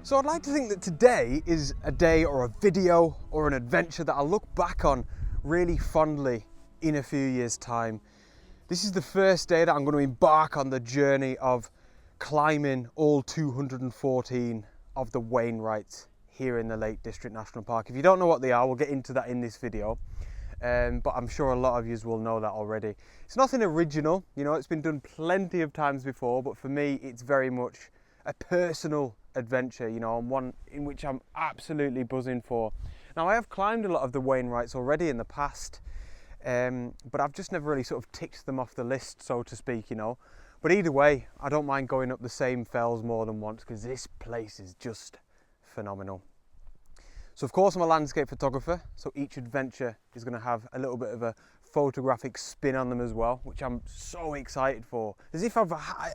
So I'd like to think that today is a day or a video or an adventure that I'll look back on really fondly in a few years' time. This is the first day that I'm going to embark on the journey of climbing all 214 of the Wainwrights here in the Lake District National Park. If you don't know what they are, we'll get into that in this video. But I'm sure a lot of you will know that already. It's nothing original, you know, it's been done plenty of times before, but for me, it's very much a personal adventure, you know, and one in which I'm absolutely buzzing for. Now, I have climbed a lot of the Wainwrights already in the past, but I've just never really sort of ticked them off the list, so to speak, you know. But either way, I don't mind going up the same fells more than once because this place is just phenomenal. So of course I'm a landscape photographer, so each adventure is going to have a little bit of a photographic spin on them as well, which I'm so excited for. As if I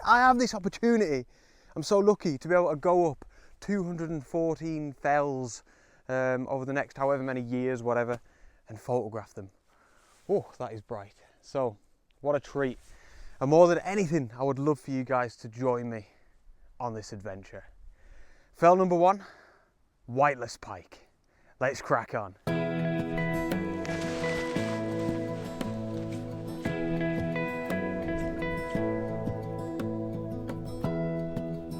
have this opportunity. I'm so lucky to be able to go up 214 fells over the next however many years, whatever, and photograph them. Oh, that is bright. So, what a treat. And more than anything, I would love for you guys to join me on this adventure. Fell number 1, Whiteless Pike. Let's crack on.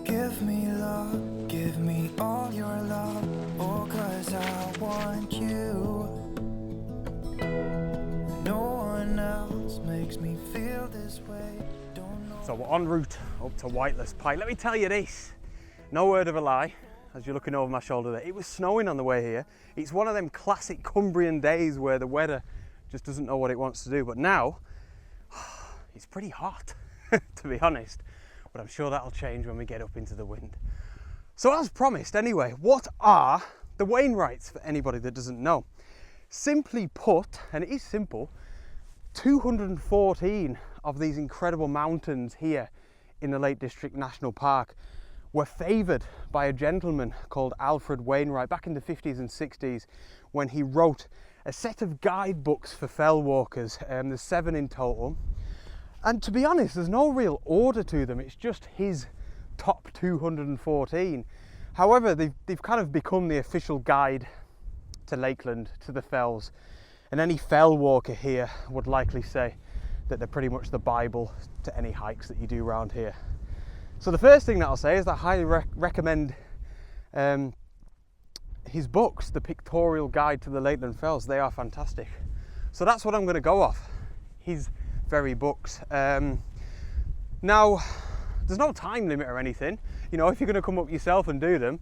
Give me love, give me all your love, oh, 'cause I want you. No one else makes me feel this way. Don't know. So we're en route up to Whiteless Pike. Let me tell you this, no word of a lie, as you're looking over my shoulder there, it was snowing on the way here. It's one of them classic Cumbrian days where the weather just doesn't know what it wants to do, but now it's pretty hot, to be honest. But I'm sure that'll change when we get up into the wind. So as promised anyway, what are the Wainwrights for anybody that doesn't know? Simply put, and it is simple, 214 of these incredible mountains here in the Lake District National Park were favoured by a gentleman called Alfred Wainwright back in the 50s and 60s when he wrote a set of guidebooks for fell walkers. There's 7 in total. And to be honest, there's no real order to them. It's just his top 214. However, they've kind of become the official guide to Lakeland, to the fells. And any fell walker here would likely say that they're pretty much the Bible to any hikes that you do around here. So the first thing that I'll say is that I highly recommend his books, The Pictorial Guide to the Lakeland Fells. They are fantastic. So that's what I'm going to go off, his very books. Now, there's no time limit or anything. You know, if you're going to come up yourself and do them,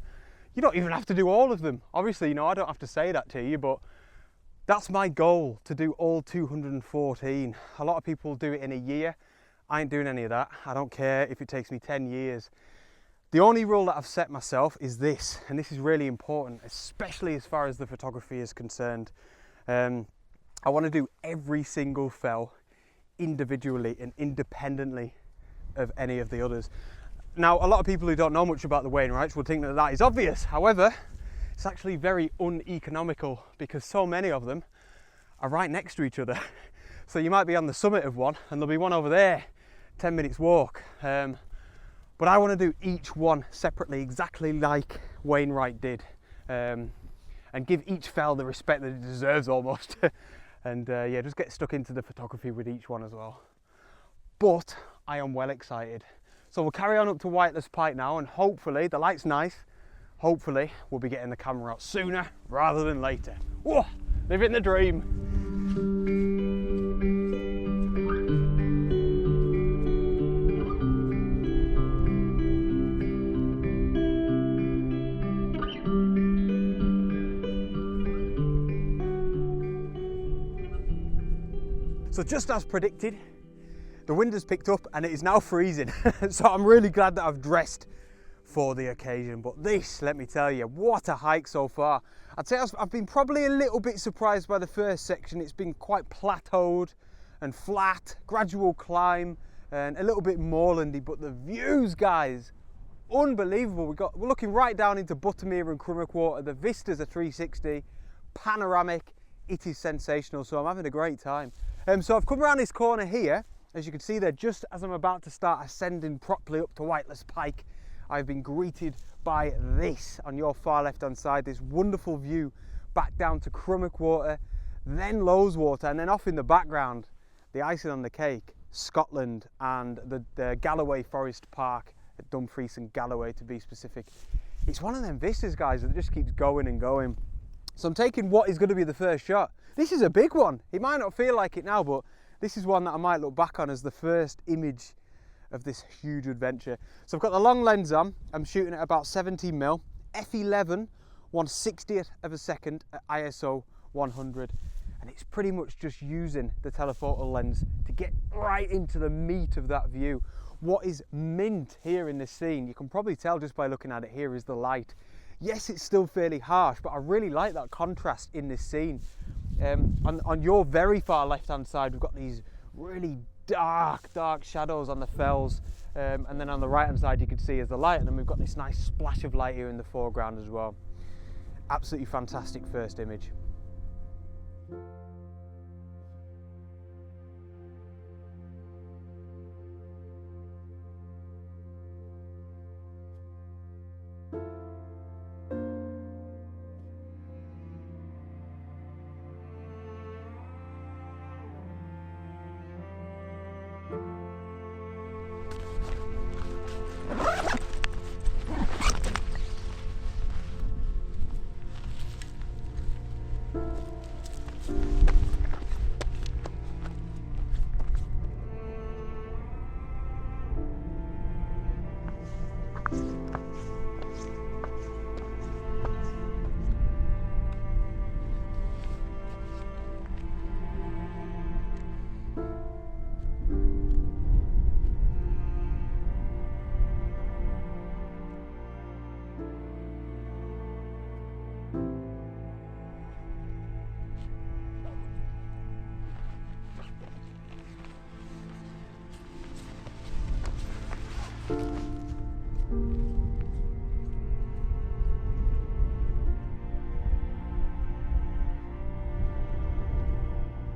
you don't even have to do all of them. Obviously, you know, I don't have to say that to you, but that's my goal, to do all 214. A lot of people do it in a year. I ain't doing any of that. I don't care if it takes me 10 years. The only rule that I've set myself is this, and this is really important, especially as far as the photography is concerned. I want to do every single fell individually and independently of any of the others. Now, a lot of people who don't know much about the Wainwrights will think that that is obvious. However, it's actually very uneconomical because so many of them are right next to each other. So you might be on the summit of one and there'll be one over there, 10 minutes walk. But I want to do each one separately, exactly like Wainwright did, and give each fell the respect that it deserves almost. And yeah, just get stuck into the photography with each one as well. But I am well excited. So we'll carry on up to Whiteless Pike now, and hopefully, the light's nice, hopefully we'll be getting the camera out sooner rather than later. Whoa, living the dream. So just as predicted, the wind has picked up and it is now freezing. So I'm really glad that I've dressed for the occasion. But this, let me tell you, what a hike so far. I'd say I've been probably a little bit surprised by the first section. It's been quite plateaued and flat, gradual climb and a little bit moorlandy, but the views, guys, unbelievable. We're looking right down into Buttermere and Crummock Water. The vistas are 360, panoramic. It is sensational, so I'm having a great time. So I've come around this corner here, as you can see there, just as I'm about to start ascending properly up to Whiteless Pike. I've been greeted by this on your far left hand side, this wonderful view back down to Crummock Water, then Lowes Water, and then off in the background, the icing on the cake, Scotland and the Galloway Forest Park at Dumfries and Galloway to be specific. It's one of them vistas, guys, that just keeps going and going. So I'm taking what is going to be the first shot. This is a big one. It might not feel like it now, but this is one that I might look back on as the first image of this huge adventure. So I've got the long lens on. I'm shooting at about 17mm, f11, 1/60th of a second at ISO 100. And it's pretty much just using the telephoto lens to get right into the meat of that view. What is mint here in this scene, you can probably tell just by looking at it here, is the light. Yes, it's still fairly harsh, but I really like that contrast in this scene. On your very far left hand side, we've got these really dark shadows on the fells, and then on the right hand side you can see is the light, and then we've got this nice splash of light here in the foreground as well. Absolutely fantastic first image.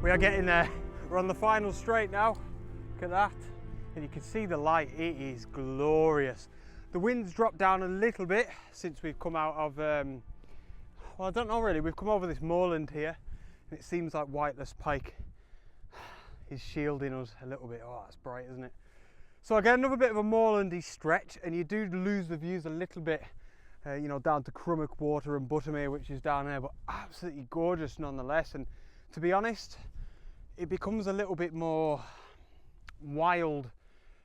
We are getting there. We're on the final straight now. Look at that. And you can see the light. It is glorious. The wind's dropped down a little bit since we've come out of, well, I don't know really. We've come over this moorland here, and it seems like Whiteless Pike is shielding us a little bit. Oh, that's bright, isn't it? So again, another bit of a moorlandy stretch, and you do lose the views a little bit, you know, down to Crummock Water and Buttermere, which is down there, but absolutely gorgeous nonetheless. And to be honest, it becomes a little bit more wild,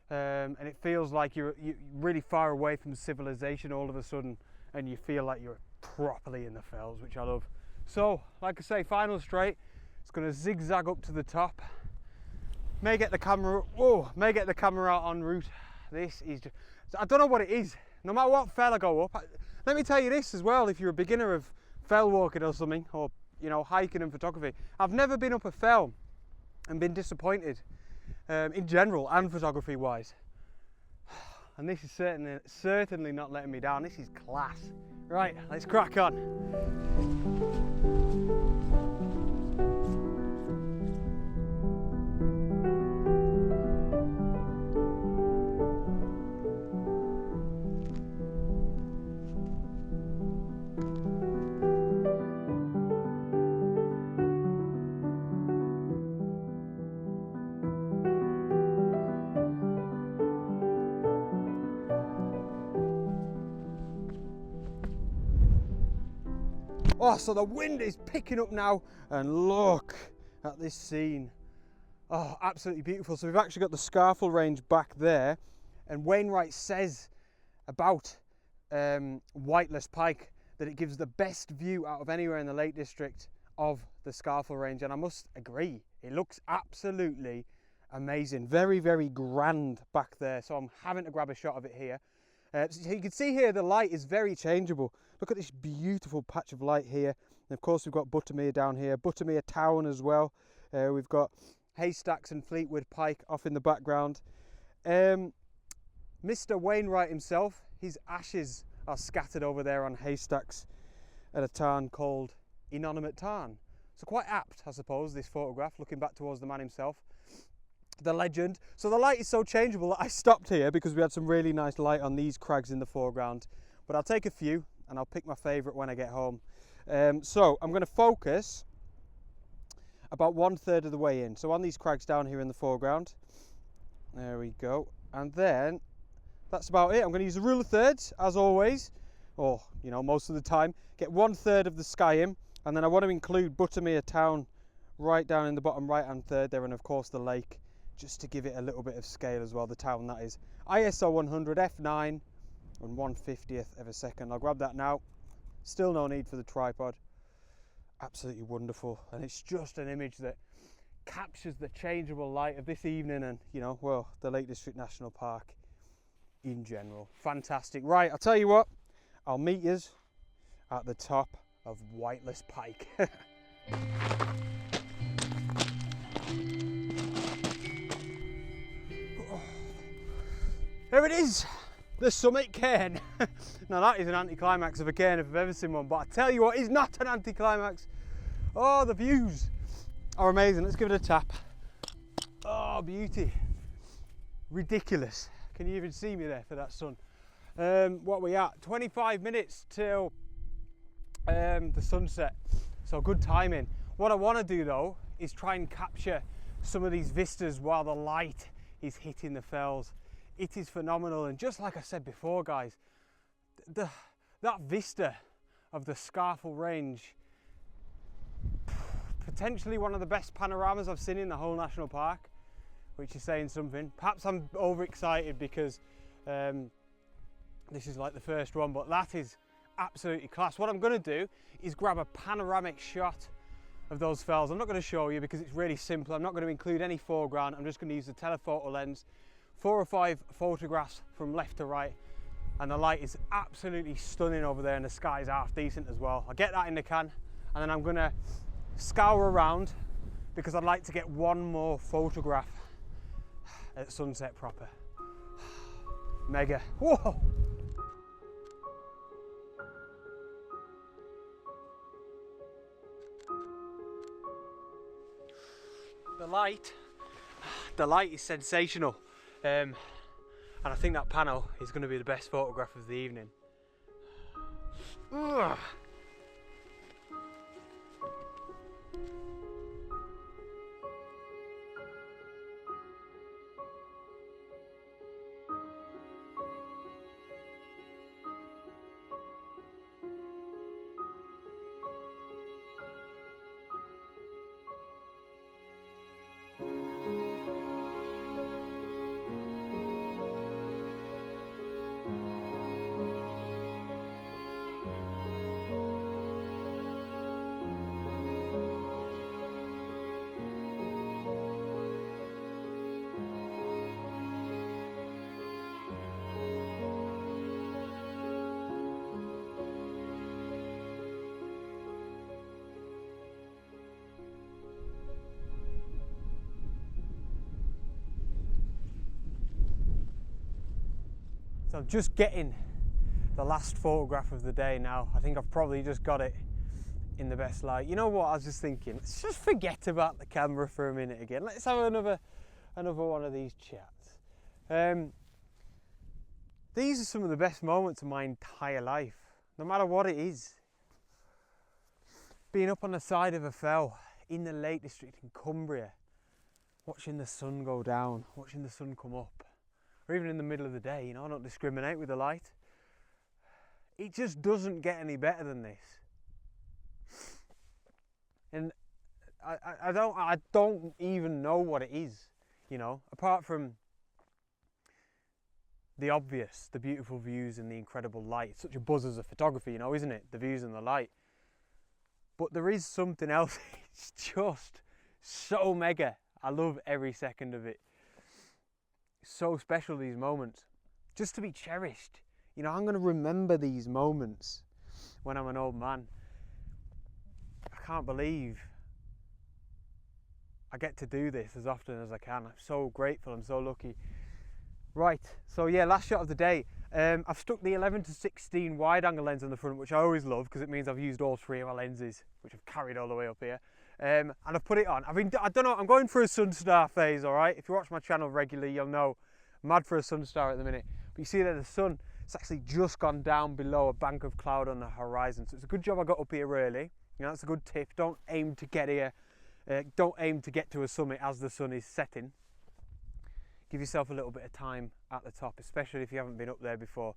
and it feels like you're really far away from civilization all of a sudden, and you feel like you're properly in the fells, which I love. So, like I say, final straight. It's going to zigzag up to the top. May get the camera out en route. This is just, I don't know what it is. No matter what fell I go up. Let me tell you this as well, if you're a beginner of fell walking or something, or you know, hiking and photography, I've never been up a fell and been disappointed, in general and photography wise. And this is certainly not letting me down. This is class. Right, let's crack on. Oh, so the wind is picking up now, and look at this scene. Oh, absolutely beautiful. So we've actually got the Scarfell range back there, and Wainwrights says about Whiteless Pike that it gives the best view out of anywhere in the Lake District of the Scarfell range, and I must agree, it looks absolutely amazing. Very, very grand back there, so I'm having to grab a shot of it here. So you can see here the light is very changeable. Look at this beautiful patch of light here. And of course we've got Buttermere down here, Buttermere Town as well. We've got Haystacks and Fleetwood Pike off in the background. Mr. Wainwright himself, his ashes are scattered over there on Haystacks at a tarn called Inanimate Tarn. So quite apt, I suppose, this photograph, looking back towards the man himself. the legend. So the light is so changeable that I stopped here because we had some really nice light on these crags in the foreground. But I'll take a few and I'll pick my favourite when I get home. So I'm going to focus about 1/3 of the way in. So on these crags down here in the foreground. There we go. And then that's about it. I'm going to use the rule of thirds as always, or you know, most of the time. Get 1/3 of the sky in, and then I want to include Buttermere town right down in the bottom right hand third there, and of course the lake, just to give it a little bit of scale as well, the town that is. ISO 100 f9 and 1/50th of a second. I'll grab that now. Still no need for the tripod. Absolutely wonderful, and it's just an image that captures the changeable light of this evening and, you know, well, the Lake District National Park in general. Fantastic. Right, I'll tell you what, I'll meet yous at the top of Whiteless Pike. Here it is, the summit cairn. Now that is an anticlimax of a cairn if I've ever seen one, but I tell you what is not an anticlimax. Oh, the views are amazing. Let's give it a tap. Oh, beauty. Ridiculous. Can you even see me there for that sun? What are we at? 25 minutes till the sunset. So good timing. What I want to do though is try and capture some of these vistas while the light is hitting the fells. It is phenomenal, and just like I said before, guys, that vista of the Scarfell Range, potentially one of the best panoramas I've seen in the whole national park, which is saying something. Perhaps I'm overexcited because this is like the first one, but that is absolutely class. What I'm going to do is grab a panoramic shot of those fells. I'm not going to show you because it's really simple. I'm not going to include any foreground. I'm just going to use the telephoto lens, 4 or 5 photographs from left to right, and the light is absolutely stunning over there, and the sky is half decent as well. I'll get that in the can, and then I'm going to scour around because I'd like to get one more photograph at sunset proper. Mega. Whoa! The light is sensational, and I think that panel is going to be the best photograph of the evening. Ugh. So I'm just getting the last photograph of the day now. I think I've probably just got it in the best light. You know what, I was just thinking, let's just forget about the camera for a minute again. Let's have another one of these chats. These are some of the best moments of my entire life, no matter what it is. Being up on the side of a fell in the Lake District in Cumbria, watching the sun go down, watching the sun come up, or even in the middle of the day, you know, I don't discriminate with the light. It just doesn't get any better than this. And I don't even know what it is, you know, apart from the obvious, the beautiful views and the incredible light. It's such a buzz as a photography, you know, isn't it? The views and the light. But there is something else. It's just so mega. I love every second of it. So special, these moments, just to be cherished. You know, I'm going to remember these moments when I'm an old man. I can't believe I get to do this as often as I can. I'm so grateful, I'm so lucky. Right, so yeah, last shot of the day. I've stuck the 11-16 wide angle lens on the front, which I always love because it means I've used all 3 of my lenses, which I've carried all the way up here. and I've put it on. I don't know, I'm going through a Sunstar phase, all right? If you watch my channel regularly, you'll know I'm mad for a Sunstar at the minute. But you see there, the sun, it's actually just gone down below a bank of cloud on the horizon. So it's a good job I got up here early. You know, that's a good tip. Don't aim to get here. Don't aim to get to a summit as the sun is setting. Give yourself a little bit of time at the top, especially if you haven't been up there before.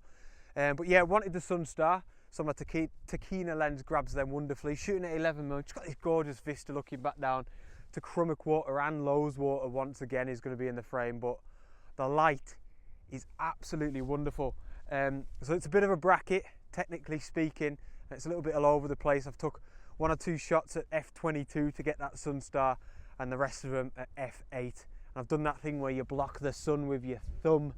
But yeah, wanted the Sunstar. So my Tachina lens grabs them wonderfully. Shooting at 11mm, just got this gorgeous vista looking back down to Crummock Water and Lowes Water once again is going to be in the frame. But the light is absolutely wonderful. So it's a bit of a bracket, technically speaking. It's a little bit all over the place. I've took 1 or 2 shots at f22 to get that Sunstar and the rest of them at f8. And I've done that thing where you block the sun with your thumb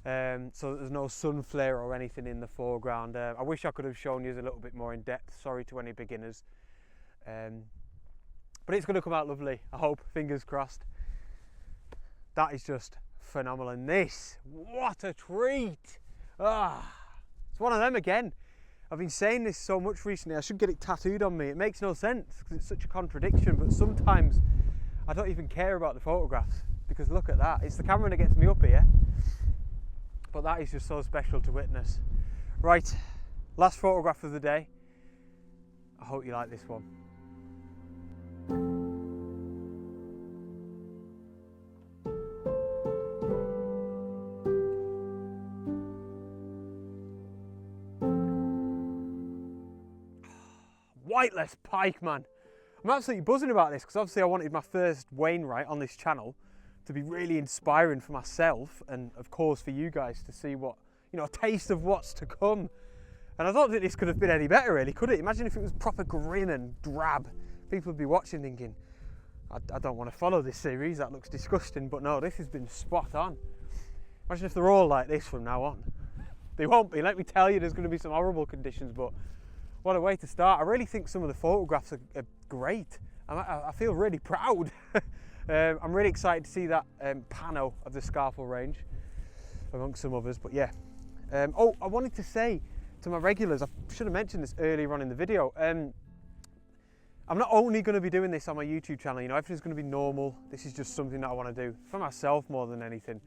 so that there's no sun flare or anything in the foreground. I wish I could have shown you a little bit more in depth. Sorry to any beginners. But it's going to come out lovely, I hope, fingers crossed. That is just phenomenal. And this, what a treat! It's one of them again. I've been saying this so much recently, I should get it tattooed on me. It makes no sense because it's such a contradiction, but sometimes I don't even care about the photographs because look at that. It's the camera that gets me up here, but that is just so special to witness. Right, last photograph of the day. I hope you like this one. Whiteless Pike, man. I'm absolutely buzzing about this because obviously I wanted my first Wainwright on this channel to be really inspiring for myself and of course for you guys to see what, you know, a taste of what's to come. And I don't think this could have been any better really, could it? Imagine if it was proper grim and drab. People would be watching thinking, I don't want to follow this series, that looks disgusting, but no, this has been spot on. Imagine if they're all like this from now on. They won't be, let me tell you, there's going to be some horrible conditions, but what a way to start. I really think some of the photographs are great. I feel really proud. I'm really excited to see that pano of the Scarfell range, amongst some others, but yeah. Oh, I wanted to say to my regulars, I should have mentioned this earlier on in the video, I'm not only going to be doing this on my YouTube channel, you know, everything's going to be normal. This is just something that I want to do for myself more than anything.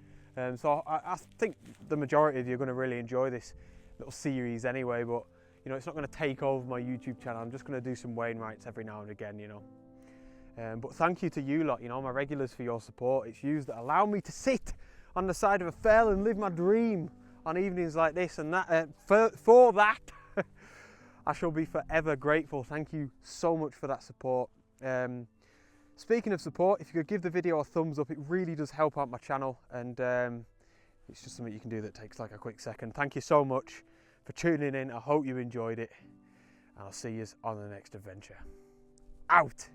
So I think the majority of you are going to really enjoy this little series anyway, but you know, it's not going to take over my YouTube channel. I'm just going to do some Wainwrights every now and again, you know. But thank you to you lot, you know, my regulars, for your support. It's you that allow me to sit on the side of a fell and live my dream on evenings like this, and that for that I shall be forever grateful. Thank you so much for that support. Speaking of support, if you could give the video a thumbs up, it really does help out my channel, and it's just something you can do that takes like a quick second. Thank you so much for tuning in. I hope you enjoyed it, and I'll see you on the next adventure. Out!